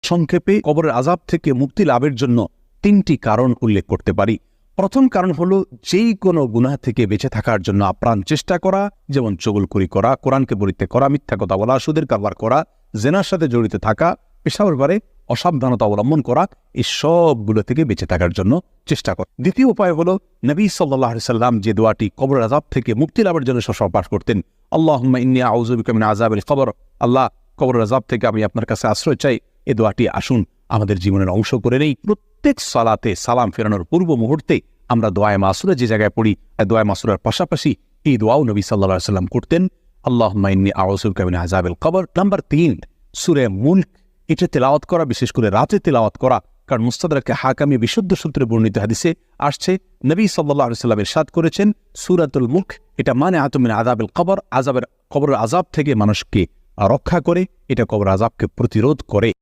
সংক্ষেপে কবরের আযাব থেকে মুক্তি লাভের জন্য 3টি কারণ উল্লেখ করতে পারি। প্রথম কারণ হলো যেই কোনো গুনাহ থেকে বেঁচে থাকার জন্য আপ্রাণ চেষ্টা করা, যেমন চুগলখড়ি করা, কোরআনকে পরিত্যাগ করা, মিথ্যা কথা বলা, সুদের কারবার করা, জিনার সাথে জড়িত থাকা, পেশাবের ব্যাপারে অসাবধানতা অবলম্বন করা, এই সবগুলো থেকে বেঁচে থাকার জন্য চেষ্টা করা। দ্বিতীয় উপায় হলো নবী সাল্লাল্লাহু আলাইহি সাল্লাম যে দোয়াটি কবরের আযাব থেকে মুক্তি লাভের জন্য সবসময় পাঠ করতেন, আল্লাহুম্মা ইন্নী আউযু বিকা মিন আযাবিল কবর, আল্লাহ কবরের আযাব থেকে আমি আপনার কাছে আশ্রয় চাই। এই দোয়াটি আসুন আমাদের জীবনের অংশ করে নেই। প্রত্যেক সালাতে সালাম ফেরানোর পূর্ব মুহূর্তে আমরা দোয়ায়ে মাসুরা যে জায়গায় পড়ি, দোয়ায়ে মাসুরার পাশাপাশি এই দোয়াও নবী সাল্লাল্লাহু আলাইহি সাল্লাম করতেন, আল্লাহুম্মা ইন্নী আউযু বিকা মিন আযাবিল কবর। নাম্বার 3, সূরা মুলক, এটা তেলাওয়াত করা, বিশেষ করে রাতে তেলাওয়াত করা। কারণ মুস্তাদরাকে হাকামি বিশুদ্ধ সূত্রে বর্ণিত হাদিসে আসছে, নবী সাল্লাল্লাহু আলাইহি সাল্লাম ইরশাদ করেছেন, সূরাতুল মুলক এটা মানিআতুম মিন আযাবিল কবর, কবরের আযাব থেকে মানুষকে রক্ষা করে, এটা কবরের আযাবকে প্রতিরোধ করে।